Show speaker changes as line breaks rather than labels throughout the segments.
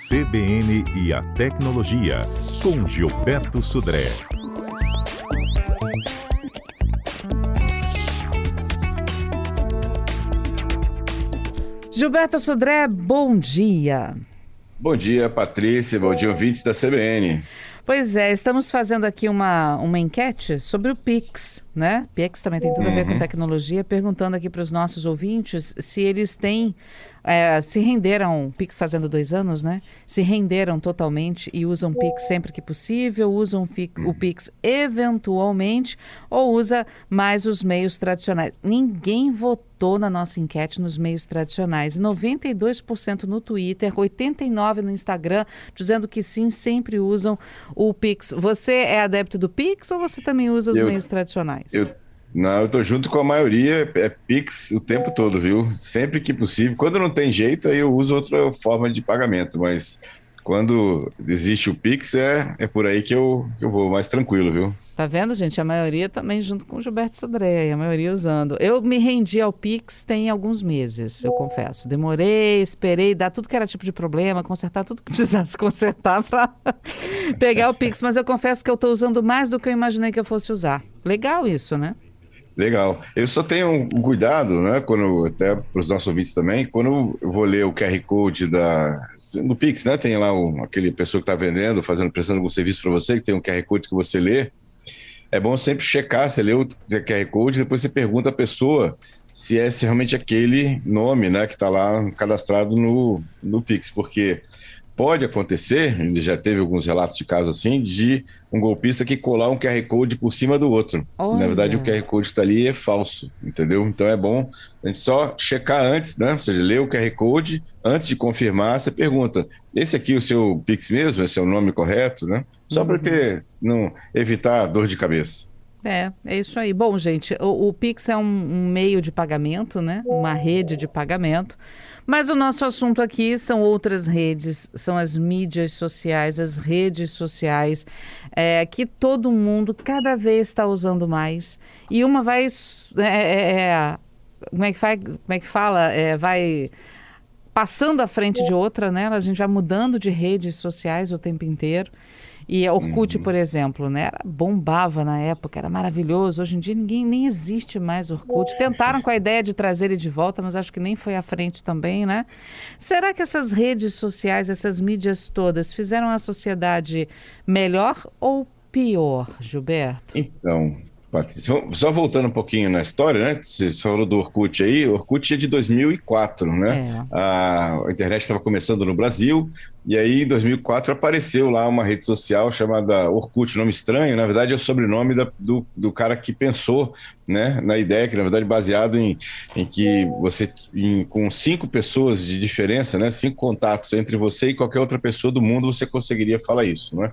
CBN e a Tecnologia, com Gilberto Sudré.
Gilberto Sudré, bom dia.
Bom dia, Patrícia. Bom dia, ouvintes da CBN.
Pois é, estamos fazendo aqui uma enquete sobre o Pix, né? Pix também tem tudo a ver com tecnologia, perguntando aqui para os nossos ouvintes se eles têm, se renderam, Pix fazendo 2 anos, né? Se renderam totalmente e usam Pix sempre que possível, usam o Pix eventualmente ou usa mais os meios tradicionais. Ninguém votou na nossa enquete nos meios tradicionais. 92% no Twitter, 89% no Instagram, dizendo que sim, sempre usam o Pix. Você é adepto do Pix ou você também usa os meios tradicionais?
Não, eu tô junto com a maioria, é Pix o tempo todo, viu? Sempre que possível. Quando não tem jeito, aí eu uso outra forma de pagamento, mas quando existe o Pix, é por aí que eu vou mais tranquilo, viu?
Tá vendo, gente? A maioria também junto com o Gilberto Sudré, a maioria usando. Eu me rendi ao Pix tem alguns meses, eu confesso. Demorei, esperei, dar tudo que era tipo de problema, consertar tudo que precisasse consertar para pegar o Pix. Mas eu confesso que eu estou usando mais do que eu imaginei que eu fosse usar. Legal isso, né?
Legal. Eu só tenho um cuidado, né? Até para os nossos ouvintes também, quando eu vou ler o QR Code do Pix, né? Tem lá aquele pessoa que está vendendo, prestando algum serviço para você, que tem um QR Code que você lê. É bom sempre checar, você lê o QR Code, depois você pergunta à pessoa se realmente aquele nome, né, que está lá cadastrado no Pix, porque pode acontecer, já teve alguns relatos de casos assim, de um golpista que colar um QR Code por cima do outro.
Olha.
Na verdade, o QR Code que está ali é falso, entendeu? Então é bom a gente só checar antes, né? Ou seja, ler o QR Code, antes de confirmar, você pergunta, esse aqui é o seu Pix mesmo? Esse é o nome correto, né? Só para evitar dor de cabeça.
É isso aí. Bom, gente, o Pix é um meio de pagamento, né? Uma rede de pagamento. Mas o nosso assunto aqui são outras redes, são as mídias sociais, as redes sociais, que todo mundo cada vez está usando mais. E uma vai... como é que fala? Vai passando à frente de outra, né? A gente vai mudando de redes sociais o tempo inteiro. E a Orkut, por exemplo, né? Bombava na época, era maravilhoso. Hoje em dia nem existe mais Orkut. Tentaram com a ideia de trazer ele de volta, mas acho que nem foi à frente também, né? Será que essas redes sociais, essas mídias todas, fizeram a sociedade melhor ou pior, Gilberto?
Então, Patrícia, só voltando um pouquinho na história, né? Você falou do Orkut aí, o Orkut é de 2004, né? A internet estava começando no Brasil, e aí em 2004 apareceu lá uma rede social chamada Orkut, nome estranho, na verdade é o sobrenome do cara que pensou, né, na ideia, que na verdade é baseado em que você, com 5 pessoas de diferença, né, 5 contatos entre você e qualquer outra pessoa do mundo, você conseguiria falar isso, né?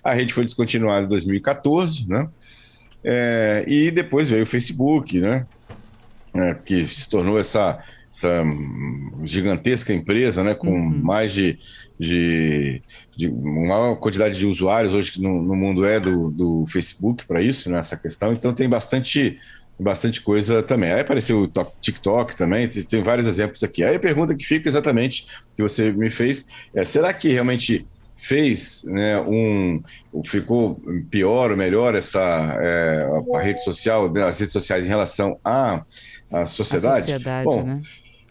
A rede foi descontinuada em 2014, né? E depois veio o Facebook, né? Que se tornou essa gigantesca empresa, né? Com mais de uma quantidade de usuários hoje no mundo do Facebook para isso, né? Essa questão. Então tem bastante coisa também. Aí apareceu o TikTok também, tem vários exemplos aqui. Aí a pergunta que fica exatamente, que você me fez, será que realmente fez, né, ficou pior ou melhor a rede social, as redes sociais em relação à sociedade?
A sociedade,
bom,
né?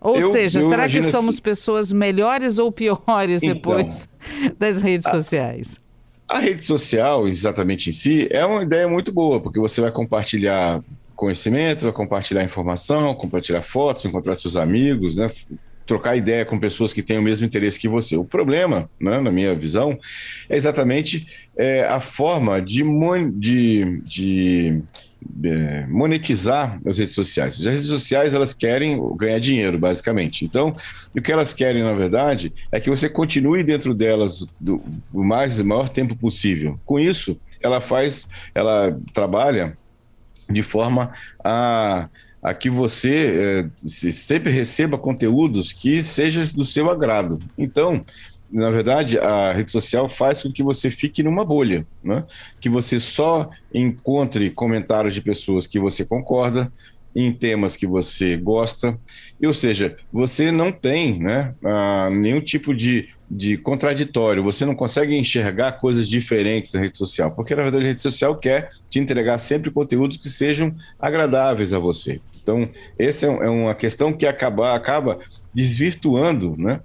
Ou seja, será que somos pessoas melhores ou piores depois das redes sociais?
A rede social, exatamente em si, é uma ideia muito boa, porque você vai compartilhar conhecimento, vai compartilhar informação, compartilhar fotos, encontrar seus amigos, né? Trocar ideia com pessoas que têm o mesmo interesse que você. O problema, né, na minha visão, é exatamente a forma de monetizar as redes sociais. As redes sociais, elas querem ganhar dinheiro, basicamente. Então, o que elas querem, na verdade, é que você continue dentro delas o maior tempo possível. Com isso, ela trabalha de forma a que você sempre receba conteúdos que sejam do seu agrado. Então, na verdade, a rede social faz com que você fique numa bolha, né? Que você só encontre comentários de pessoas que você concorda, em temas que você gosta, ou seja, você não tem, né, nenhum tipo de de contraditório, você não consegue enxergar coisas diferentes na rede social, porque na verdade a rede social quer te entregar sempre conteúdos que sejam agradáveis a você. Então, essa é uma questão que acaba desvirtuando, né,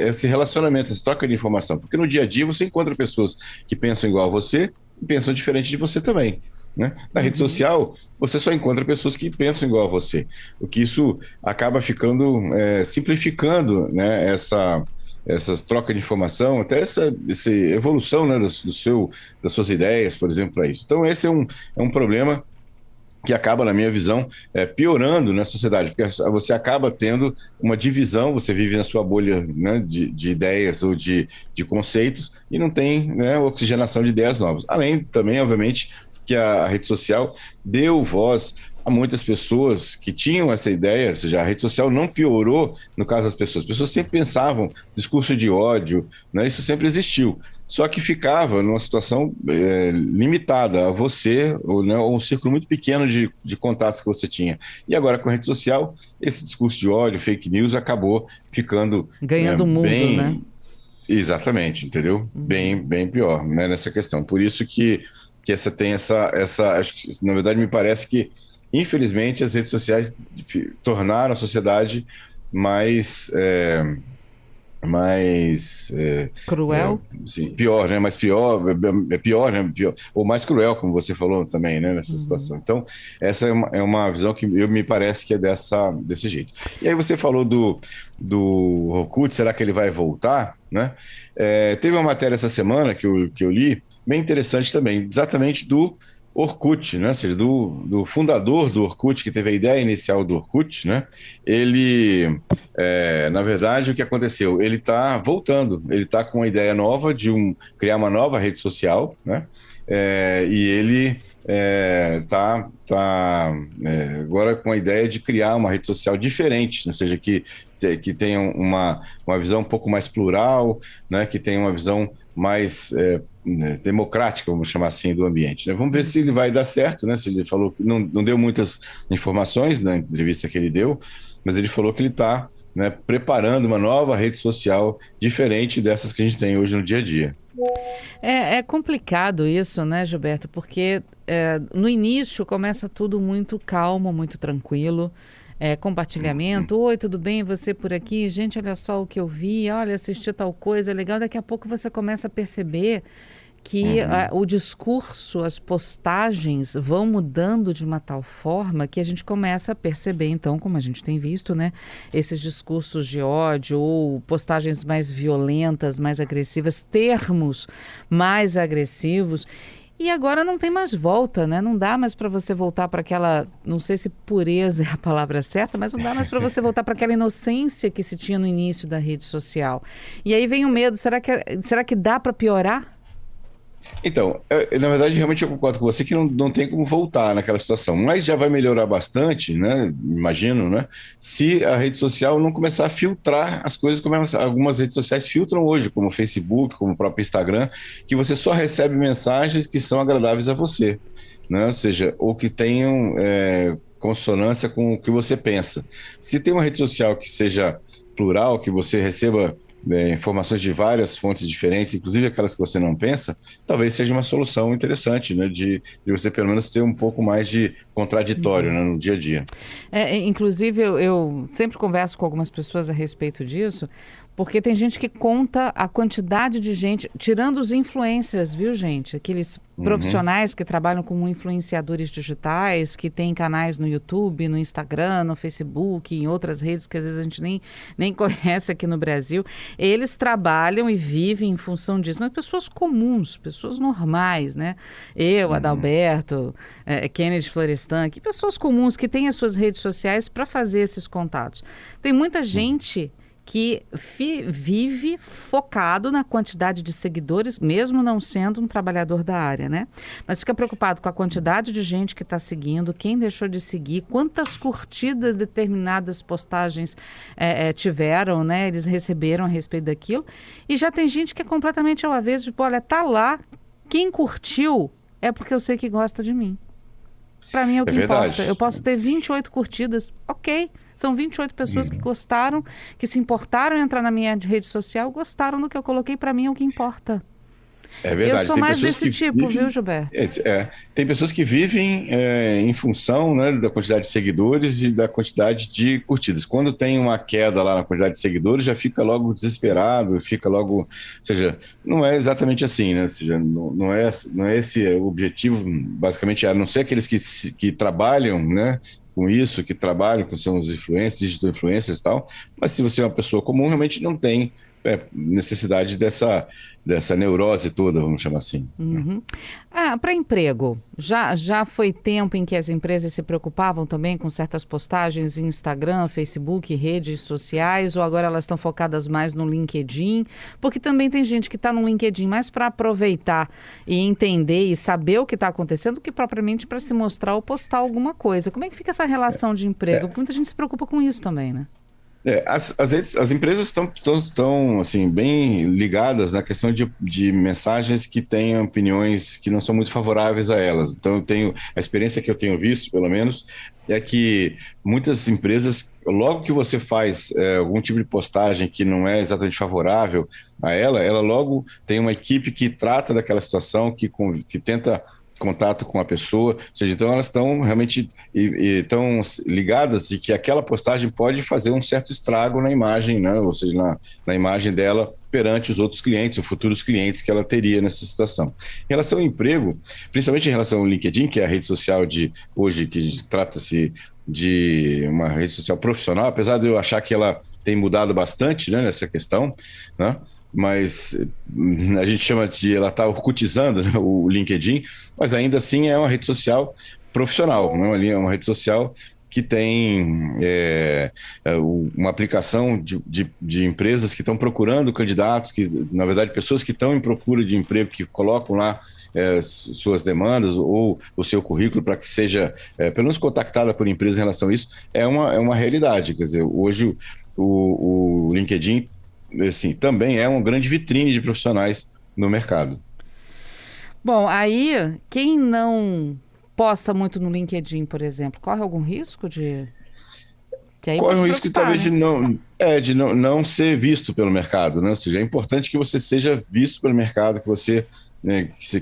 esse relacionamento, essa troca de informação, porque no dia a dia você encontra pessoas que pensam igual a você e pensam diferente de você também. Né? Na rede social, você só encontra pessoas que pensam igual a você. O que isso acaba ficando, simplificando, né, essas trocas de informação, até essa evolução, né, das suas ideias, por exemplo, para isso. Então, esse é um problema que acaba, na minha visão, piorando na sociedade, porque você acaba tendo uma divisão, você vive na sua bolha, né, de ideias ou de conceitos e não tem, né, oxigenação de ideias novas. Além também, obviamente, que a rede social deu voz a muitas pessoas que tinham essa ideia, ou seja, a rede social não piorou no caso das pessoas. As pessoas sempre pensavam discurso de ódio, né, isso sempre existiu. Só que ficava numa situação limitada a você, ou um círculo muito pequeno de contatos que você tinha. E agora, com a rede social, esse discurso de ódio, fake news, acabou ficando
ganhando mundo, né?
Exatamente, entendeu? Bem pior, né, nessa questão. Por isso que essa tem essa acho que, na verdade, me parece que, infelizmente, as redes sociais tornaram a sociedade mais
cruel?
Sim, pior, né? Mas pior, né? Pior, ou mais cruel, como você falou também, né? Nessa situação. Então, essa é uma visão que me parece que é desse jeito. E aí você falou do Orkut, será que ele vai voltar, né? Teve uma matéria essa semana que eu li, bem interessante também, exatamente do Orkut, né? Ou seja, do fundador do Orkut, que teve a ideia inicial do Orkut, né? Ele, na verdade, o que aconteceu? Ele está voltando, ele está com uma ideia nova de criar uma nova rede social, né? E ele está agora com a ideia de criar uma rede social diferente, ou seja, que tenha uma visão um pouco mais plural, né? Que tenha uma visão mais democrática, vamos chamar assim, do ambiente, né? Vamos ver se ele vai dar certo, né? Se ele falou que não deu muitas informações na entrevista que ele deu, mas ele falou que ele está, né, preparando uma nova rede social diferente dessas que a gente tem hoje no dia a dia.
É complicado isso, né, Gilberto? Porque no início começa tudo muito calmo, muito tranquilo. Compartilhamento, oi, tudo bem, você por aqui? Gente, olha só o que eu vi, olha, assisti tal coisa, legal. Daqui a pouco você começa a perceber que o discurso, as postagens vão mudando de uma tal forma que a gente começa a perceber, então, como a gente tem visto, né, esses discursos de ódio ou postagens mais violentas, mais agressivas, termos mais agressivos. E agora não tem mais volta, né? Não dá mais para você voltar para aquela, não sei se pureza é a palavra certa, mas não dá mais para você voltar para aquela inocência que se tinha no início da rede social. E aí vem o medo, será que dá para piorar?
Então, na verdade, realmente eu concordo com você que não tem como voltar naquela situação, mas já vai melhorar bastante, né? Imagino, né? Se a rede social não começar a filtrar as coisas como algumas redes sociais filtram hoje, como o Facebook, como o próprio Instagram, que você só recebe mensagens que são agradáveis a você, né? Ou seja, ou que tenham consonância com o que você pensa. Se tem uma rede social que seja plural, que você receba informações de várias fontes diferentes, inclusive aquelas que você não pensa, talvez seja uma solução interessante, né, de você pelo menos ter um pouco mais de contraditório, né, no dia a dia.
Inclusive, eu sempre converso com algumas pessoas a respeito disso, porque tem gente que conta a quantidade de gente, tirando os influencers, viu, gente? Aqueles profissionais que trabalham como influenciadores digitais, que têm canais no YouTube, no Instagram, no Facebook, em outras redes que às vezes a gente nem conhece aqui no Brasil. Eles trabalham e vivem em função disso, mas pessoas comuns, pessoas normais, né? Eu, Adalberto, Kennedy Florestan, que pessoas comuns que têm as suas redes sociais para fazer esses contatos. Tem muita gente que vive focado na quantidade de seguidores, mesmo não sendo um trabalhador da área, né? Mas fica preocupado com a quantidade de gente que está seguindo, quem deixou de seguir, quantas curtidas determinadas postagens tiveram, né? Eles receberam a respeito daquilo. E já tem gente que é completamente ao avesso, tipo, olha, tá lá, quem curtiu é porque eu sei que gosta de mim. Para mim é o que importa. Eu posso ter 28 curtidas, ok. São 28 pessoas que gostaram, que se importaram em entrar na minha rede social, gostaram do que eu coloquei, para mim é o que importa.
É verdade.
Eu sou mais desse tipo, viu, Gilberto?
Tem pessoas que vivem em função, né, da quantidade de seguidores e da quantidade de curtidas. Quando tem uma queda lá na quantidade de seguidores, já fica logo desesperado, fica logo... Ou seja, não é exatamente assim, né? Ou seja, não é esse o objetivo, basicamente, a não ser aqueles que trabalham, né, com isso, que trabalham com seus influencers, digital influencers e tal, mas se você é uma pessoa comum, realmente não tem necessidade dessa neurose toda, vamos chamar assim.
Uhum. Para emprego, já foi tempo em que as empresas se preocupavam também com certas postagens em Instagram, Facebook, redes sociais, ou agora elas estão focadas mais no LinkedIn? Porque também tem gente que está no LinkedIn mais para aproveitar e entender e saber o que está acontecendo do que propriamente para se mostrar ou postar alguma coisa. Como é que fica essa relação de emprego? Porque muita gente se preocupa com isso também, né?
As empresas estão assim, bem ligadas na questão de mensagens que têm opiniões que não são muito favoráveis a elas. Então, a experiência que eu tenho visto, pelo menos, é que muitas empresas, logo que você faz algum tipo de postagem que não é exatamente favorável a ela logo tem uma equipe que trata daquela situação, que tenta contato com a pessoa, ou seja, então elas estão realmente estão ligadas de que aquela postagem pode fazer um certo estrago na imagem, né? Ou seja, na imagem dela perante os outros clientes, ou futuros clientes que ela teria nessa situação. Em relação ao emprego, principalmente em relação ao LinkedIn, que é a rede social de hoje, que trata-se de uma rede social profissional, apesar de eu achar que ela tem mudado bastante, né, nessa questão, né? Mas a gente chama de ela está orcutizando, né, o LinkedIn, mas ainda assim é uma rede social profissional, não é uma rede social que tem uma aplicação de empresas que estão procurando candidatos, que na verdade pessoas que estão em procura de emprego, que colocam lá suas demandas ou o seu currículo para que seja pelo menos contactada por empresa em relação a isso, é uma realidade. Quer dizer, hoje o LinkedIn assim, também é uma grande vitrine de profissionais no mercado.
Bom, aí quem não posta muito no LinkedIn, por exemplo, corre algum risco de...
Corre um risco talvez, né, de não ser visto pelo mercado, né? Ou seja, é importante que você seja visto pelo mercado, que você...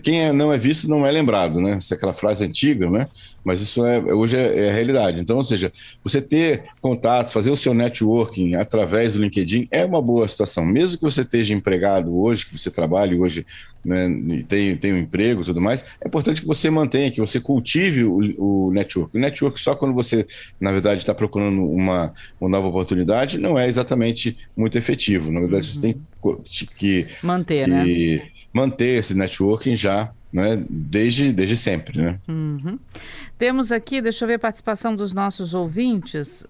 quem não é visto não é lembrado, né? Essa é aquela frase antiga, né? Mas isso hoje é a realidade. Então, ou seja, você ter contatos, fazer o seu networking através do LinkedIn é uma boa situação. Mesmo que você esteja empregado hoje, que você trabalhe hoje, né, e tem um emprego e tudo mais, é importante que você mantenha, que você cultive o network. O network só quando você, na verdade, está procurando uma nova oportunidade não é exatamente muito efetivo. Na verdade, você tem que
manter, né?
Manter esse networking já, né, desde sempre, né?
Uhum. Temos aqui, deixa eu ver a participação dos nossos ouvintes.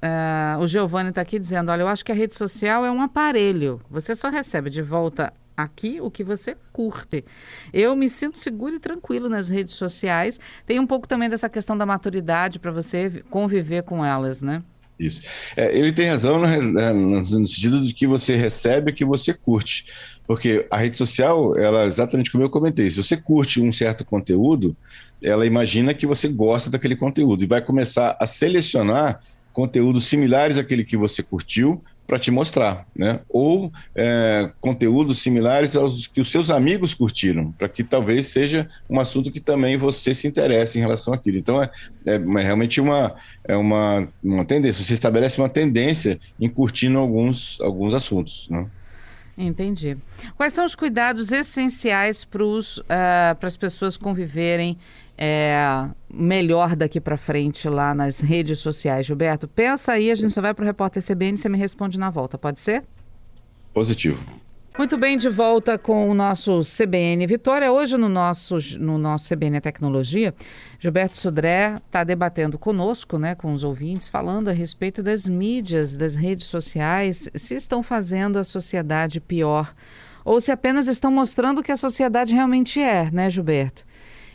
O Giovanni está aqui dizendo, olha, eu acho que a rede social é um aparelho. Você só recebe de volta aqui o que você curte. Eu me sinto seguro e tranquilo nas redes sociais. Tem um pouco também dessa questão da maturidade para você conviver com elas, né?
Isso. Ele tem razão no sentido de que você recebe o que você curte. Porque a rede social, ela, exatamente como eu comentei, se você curte um certo conteúdo, ela imagina que você gosta daquele conteúdo e vai começar a selecionar conteúdos similares àquele que você curtiu para te mostrar, né? Ou conteúdos similares aos que os seus amigos curtiram, para que talvez seja um assunto que também você se interesse em relação àquilo. Então, é realmente uma tendência. Você estabelece uma tendência em curtindo alguns assuntos, né?
Entendi. Quais são os cuidados essenciais para as pessoas conviverem melhor daqui para frente lá nas redes sociais? Gilberto, pensa aí, a gente só vai para o Repórter CBN e você me responde na volta, pode ser?
Positivo.
Muito bem, de volta com o nosso CBN Vitória. Hoje no nosso CBN Tecnologia, Gilberto Sudré está debatendo conosco, né, com os ouvintes, falando a respeito das mídias, das redes sociais, se estão fazendo a sociedade pior ou se apenas estão mostrando o que a sociedade realmente é, né, Gilberto?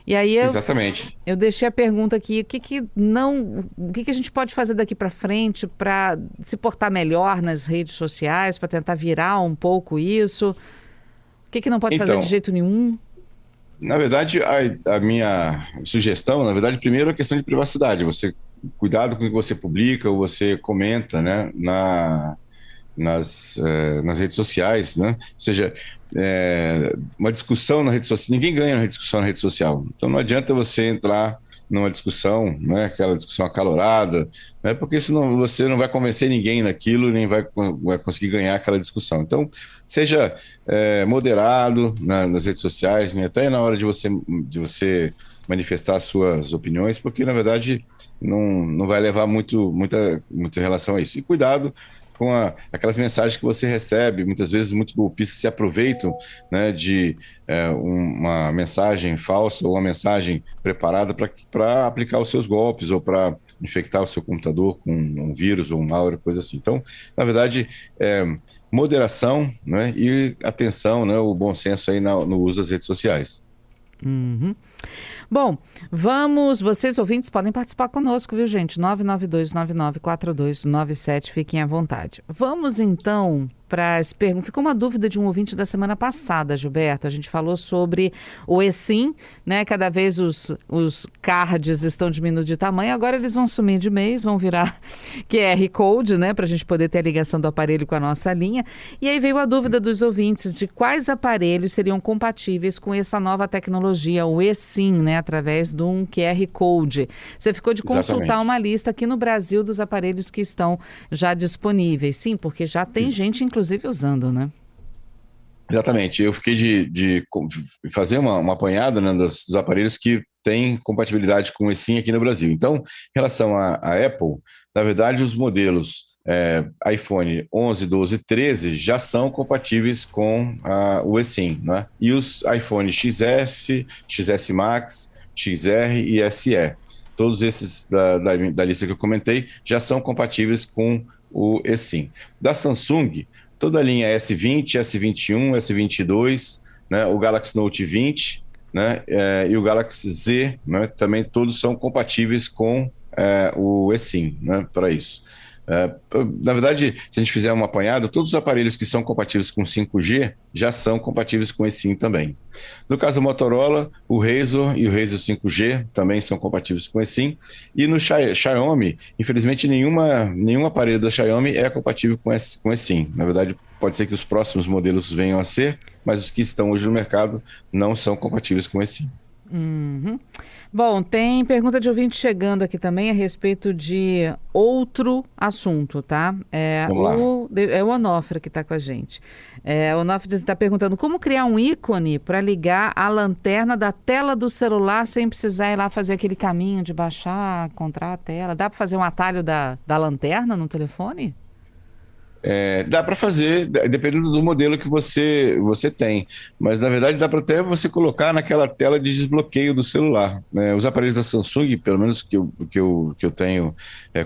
E aí
Exatamente.
Eu deixei a pergunta aqui, o que a gente pode fazer daqui para frente para se portar melhor nas redes sociais, para tentar virar um pouco isso? O que não pode fazer de jeito nenhum?
Na verdade, a minha sugestão, primeiro é a questão de privacidade. Você cuidado com o que você publica ou você comenta, né, nas redes sociais, né? Ou seja, uma discussão na rede social, ninguém ganha na discussão na rede social. Então não adianta você entrar numa discussão, né, aquela discussão acalorada, né, porque senão você não vai convencer ninguém naquilo, nem vai conseguir ganhar aquela discussão. Então, seja moderado nas redes sociais, né, até na hora de você manifestar suas opiniões, porque na verdade não vai levar muita relação a isso. E cuidado com aquelas mensagens que você recebe. Muitas vezes muitos golpistas se aproveitam, né, de uma mensagem falsa ou uma mensagem preparada para aplicar os seus golpes ou para infectar o seu computador com um vírus ou um malware, coisa assim. Então, na verdade, moderação, né, e atenção, né, o bom senso aí no uso das redes sociais.
Uhum. Bom, vocês ouvintes podem participar conosco, viu, gente? 992994297, fiquem à vontade. Vamos então para as perguntas. Ficou uma dúvida de um ouvinte da semana passada, Gilberto. A gente falou sobre o eSIM, né? Cada vez os cards estão diminuindo de tamanho, agora eles vão sumir de mês, vão virar QR Code, né? Para a gente poder ter a ligação do aparelho com a nossa linha. E aí veio a dúvida dos ouvintes de quais aparelhos seriam compatíveis com essa nova tecnologia, o eSIM, né? Através de um QR Code. Você ficou de consultar uma lista aqui no Brasil dos aparelhos que estão já disponíveis. Sim, porque já tem gente, inclusive, usando, né?
Exatamente. Eu fiquei de fazer uma apanhada, né, dos aparelhos que têm compatibilidade com o eSIM aqui no Brasil. Então, em relação à Apple, na verdade, os modelos iPhone 11, 12, 13 já são compatíveis com o eSIM, né? E os iPhone XS, XS Max, XR e SE, todos esses da lista que eu comentei, já são compatíveis com o eSIM. Da Samsung, toda a linha S20, S21, S22, né, o Galaxy Note 20, né, e o Galaxy Z, né, também todos são compatíveis com o eSIM, né, para isso. Na verdade, se a gente fizer um apanhado, todos os aparelhos que são compatíveis com 5G já são compatíveis com eSIM também. No caso do Motorola, o Razr e o Razr 5G também são compatíveis com eSIM. E no Xiaomi, infelizmente, nenhum aparelho da Xiaomi é compatível com eSIM. Na verdade, pode ser que os próximos modelos venham a ser, mas os que estão hoje no mercado não são compatíveis com eSIM.
Uhum. Bom, tem pergunta de ouvinte chegando aqui também a respeito de outro assunto, tá?
Vamos lá.
É o Onofre que está com a gente. O Onofre está perguntando como criar um ícone para ligar a lanterna da tela do celular sem precisar ir lá fazer aquele caminho de baixar, encontrar a tela. Dá para fazer um atalho da lanterna no telefone?
Dá para fazer, dependendo do modelo que você tem, mas na verdade dá para até você colocar naquela tela de desbloqueio do celular, né? Os aparelhos da Samsung, pelo menos que eu tenho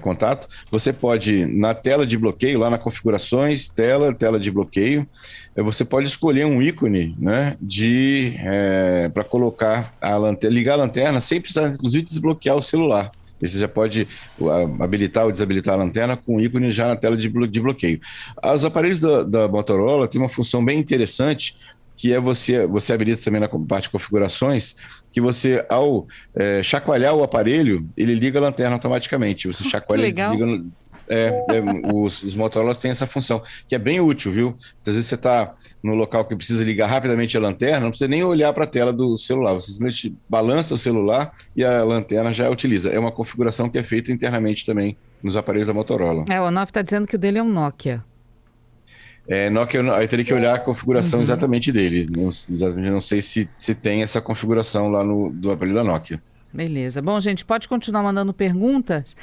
contato, você pode, na tela de bloqueio, lá na configurações, tela de bloqueio, você pode escolher um ícone, né, para colocar ligar a lanterna sem precisar, inclusive, desbloquear o celular. Você já pode habilitar ou desabilitar a lanterna com o ícone já na tela de bloqueio. Os aparelhos da Motorola têm uma função bem interessante, que é você habilita também na parte de configurações, que você, ao chacoalhar o aparelho, ele liga a lanterna automaticamente. Você chacoalha e desliga... Os Motorola têm essa função, que é bem útil, viu? Às vezes você está no local que precisa ligar rapidamente a lanterna, não precisa nem olhar para a tela do celular, você simplesmente balança o celular e a lanterna já utiliza. É uma configuração que é feita internamente também nos aparelhos da Motorola.
O Onofre está dizendo que o dele é um Nokia.
Nokia, eu teria que olhar a configuração exatamente dele. Não sei se tem essa configuração lá do aparelho da Nokia.
Beleza. Bom, gente, pode continuar mandando perguntas,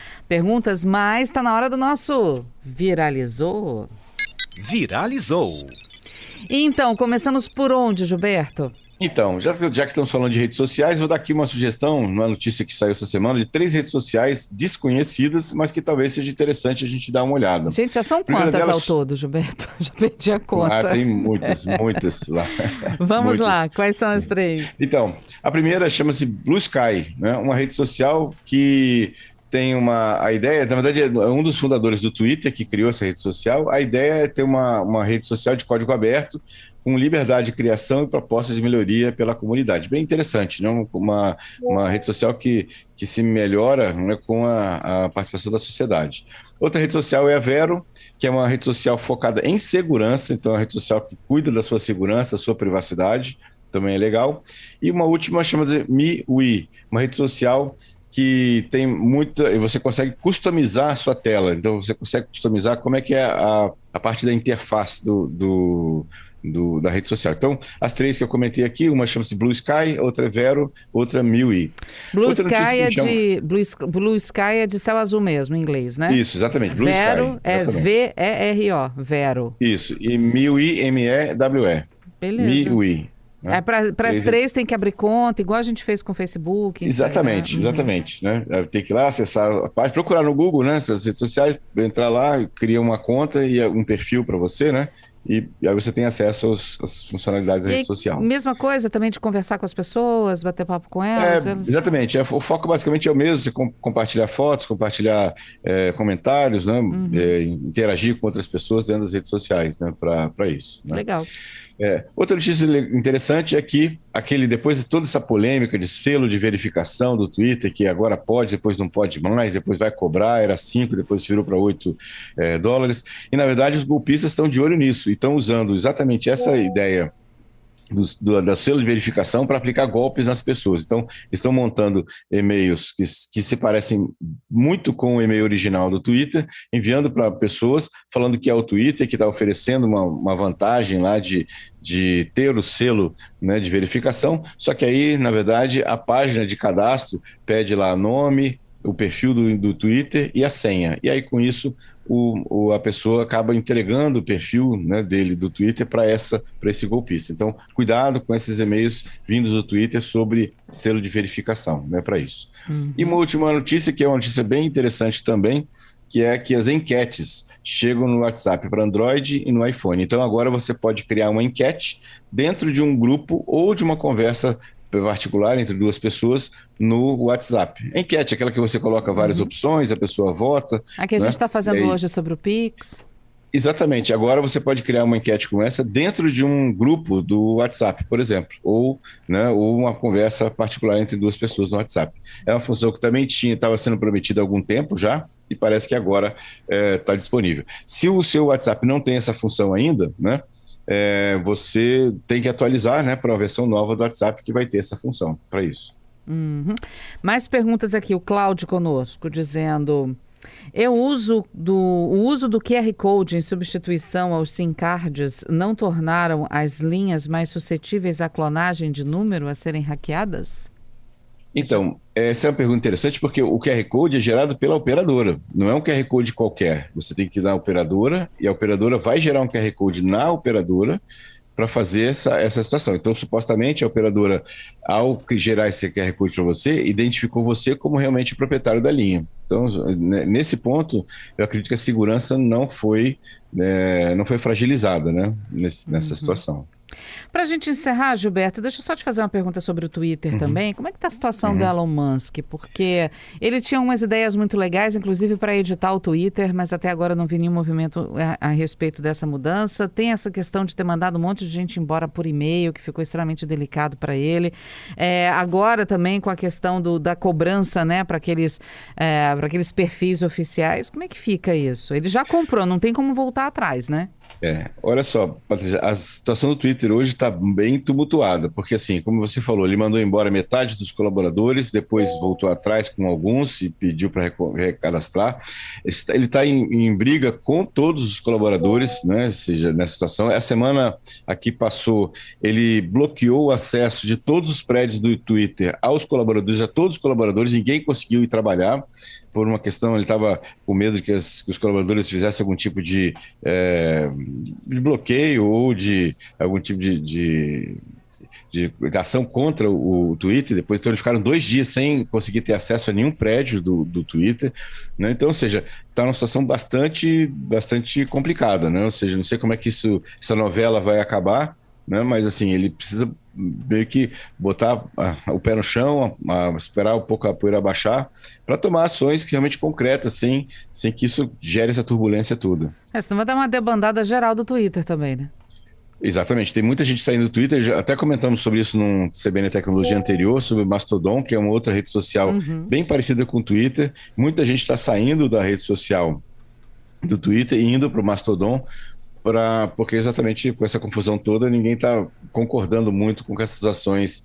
mas está na hora do nosso Viralizou.
Viralizou.
Então, começamos por onde, Gilberto?
Então, já que estamos falando de redes sociais, vou dar aqui uma sugestão, uma notícia que saiu essa semana, de 3 redes sociais desconhecidas, mas que talvez seja interessante a gente dar uma olhada.
Gente, já são quantas ao todo, Gilberto? Já perdi a conta.
Tem muitas lá.
Vamos lá, quais são as 3?
Então, a primeira chama-se Blue Sky, né? Uma rede social que tem a ideia, na verdade, é um dos fundadores do Twitter que criou essa rede social. A ideia é ter uma rede social de código aberto, com liberdade de criação e propostas de melhoria pela comunidade. Bem interessante, né? Uma rede social que se melhora, né, com a participação da sociedade. Outra rede social é a Vero, que é uma rede social focada em segurança, então é uma rede social que cuida da sua segurança, da sua privacidade, também é legal. E uma última chama-se MeWe, uma rede social que tem muita... Você consegue customizar a sua tela, então você consegue customizar como é que é a parte da interface da rede social. Então, as três que eu comentei aqui, uma chama-se Blue Sky, outra é Vero, outra é MeWe.
Blue Sky é de céu azul mesmo, em inglês, né?
Isso, exatamente. Blue
Vero
Sky,
é
exatamente.
VERO, Vero.
Isso, e MeWe, MEWE.
Beleza.
MeWe. Né?
Para as três tem que abrir conta, igual a gente fez com o Facebook.
Exatamente, exatamente. Né? Tem que ir lá, acessar a página, procurar no Google, né? Essas redes sociais, entrar lá, cria uma conta e um perfil para você, né? E aí você tem acesso às funcionalidades da rede social.
Mesma coisa também de conversar com as pessoas, bater papo com elas.
Exatamente. O foco basicamente é o mesmo, você compartilhar fotos, compartilhar comentários, né? Interagir com outras pessoas dentro das redes sociais, né? Para isso. Né?
Legal.
Outra notícia interessante é que depois de toda essa polêmica de selo de verificação do Twitter, que agora pode, depois não pode mais, depois vai cobrar, era 5, depois virou para $8, e na verdade os golpistas estão de olho nisso, e estão usando exatamente essa ideia do selo de verificação para aplicar golpes nas pessoas. Então, estão montando e-mails que se parecem muito com o e-mail original do Twitter, enviando para pessoas, falando que é o Twitter que está oferecendo uma vantagem lá de ter o selo, né, de verificação, só que aí, na verdade, a página de cadastro pede lá nome, o perfil do Twitter e a senha. E aí, com isso, a pessoa acaba entregando o perfil, né, dele do Twitter para esse golpista. Então, cuidado com esses e-mails vindos do Twitter sobre selo de verificação, né, para isso. E uma última notícia, que é uma notícia bem interessante também, que é que as enquetes chegam no WhatsApp para Android e no iPhone. Então, agora você pode criar uma enquete dentro de um grupo ou de uma conversa particular entre duas pessoas no WhatsApp. A enquete é aquela que você coloca várias opções, a pessoa vota.
A que a gente está fazendo hoje sobre o Pix.
Exatamente. Agora você pode criar uma enquete como essa dentro de um grupo do WhatsApp, por exemplo, ou uma conversa particular entre duas pessoas no WhatsApp. É uma função que também estava sendo prometida há algum tempo já, e parece que agora está disponível. Se o seu WhatsApp não tem essa função ainda, né, você tem que atualizar, né, para a versão nova do WhatsApp que vai ter essa função para isso.
Mais perguntas aqui, o Cláudio conosco, dizendo: o uso do QR Code em substituição aos SIM cards não tornaram as linhas mais suscetíveis à clonagem de número a serem hackeadas?
Então, essa é uma pergunta interessante, porque o QR Code é gerado pela operadora, não é um QR Code qualquer. Você tem que ir na operadora e a operadora vai gerar um QR Code na operadora para fazer essa situação. Então, supostamente, a operadora, ao gerar esse QR Code para você, identificou você como realmente o proprietário da linha. Então, nesse ponto, eu acredito que a segurança não foi fragilizada, né, nessa situação.
Para a gente encerrar, Gilberto, deixa eu só te fazer uma pergunta sobre o Twitter também. Como é que está a situação do Elon Musk? Porque ele tinha umas ideias muito legais, inclusive para editar o Twitter, mas até agora não vi nenhum movimento a respeito dessa mudança. Tem essa questão de ter mandado um monte de gente embora por e-mail, que ficou extremamente delicado para ele. Agora também com a questão da cobrança, né, para aqueles perfis oficiais. Como é que fica isso? Ele já comprou, não tem como voltar atrás, né?
Olha só, Patrícia, a situação do Twitter hoje está bem tumultuada, porque assim, como você falou, ele mandou embora metade dos colaboradores, depois voltou atrás com alguns e pediu para recadastrar. Ele está em briga com todos os colaboradores, né, ou seja, nessa situação. Essa semana aqui passou, ele bloqueou o acesso de todos os prédios do Twitter aos colaboradores, a todos os colaboradores, ninguém conseguiu ir trabalhar. Por uma questão, ele estava com medo de que os colaboradores fizessem algum tipo de bloqueio ou de algum tipo de ação contra o Twitter. Depois, então, eles ficaram 2 dias sem conseguir ter acesso a nenhum prédio do Twitter, né? Então, ou seja, está numa situação bastante complicada, né? Ou seja, não sei como é que essa novela vai acabar, né? Mas assim, ele precisa meio que botar o pé no chão, esperar um pouco a poeira baixar, para tomar ações realmente concretas, sem que isso gere essa turbulência toda.
Senão vai dar uma debandada geral do Twitter também, né?
Exatamente, tem muita gente saindo do Twitter, até comentamos sobre isso num CBN Tecnologia anterior, sobre o Mastodon, que é uma outra rede social bem parecida com o Twitter. Muita gente está saindo da rede social do Twitter e indo para o Mastodon, porque exatamente com essa confusão toda, ninguém está concordando muito com essas ações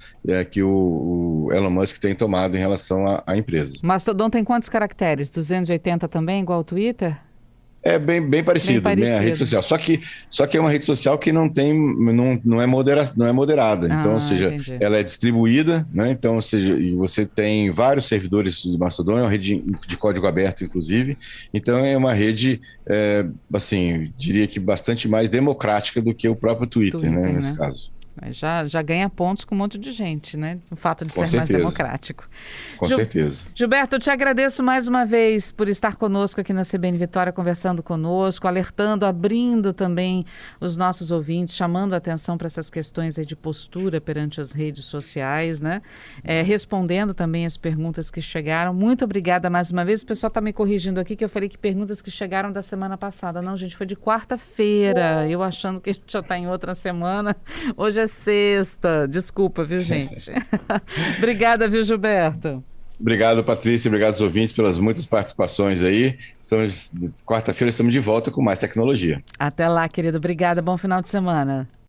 que o Elon Musk tem tomado em relação a empresas.
Mastodon tem quantos caracteres? 280 também, igual ao Twitter?
É bem parecido, a rede social. Só que é uma rede social que não é moderada. Então, ou seja, entendi. Ela é distribuída, né? Então, ou seja, e você tem vários servidores de Mastodon, é uma rede de código aberto, inclusive. Então, é uma rede, assim, diria que bastante mais democrática do que o próprio Twitter, né? Nesse caso.
Já ganha pontos com um monte de gente, né? O fato de ser mais democrático.
Com certeza.
Gilberto, eu te agradeço mais uma vez por estar conosco aqui na CBN Vitória, conversando conosco, alertando, abrindo também os nossos ouvintes, chamando a atenção para essas questões aí de postura perante as redes sociais, né? Respondendo também as perguntas que chegaram. Muito obrigada mais uma vez. O pessoal está me corrigindo aqui que eu falei que perguntas que chegaram da semana passada. Não, gente, foi de quarta-feira. Eu achando que a gente já está em outra semana. Hoje é sexta. Desculpa, viu, gente? Obrigada, viu, Gilberto?
Obrigado, Patrícia. Obrigado aos ouvintes pelas muitas participações aí. Quarta-feira estamos de volta com mais tecnologia.
Até lá, querido. Obrigada. Bom final de semana.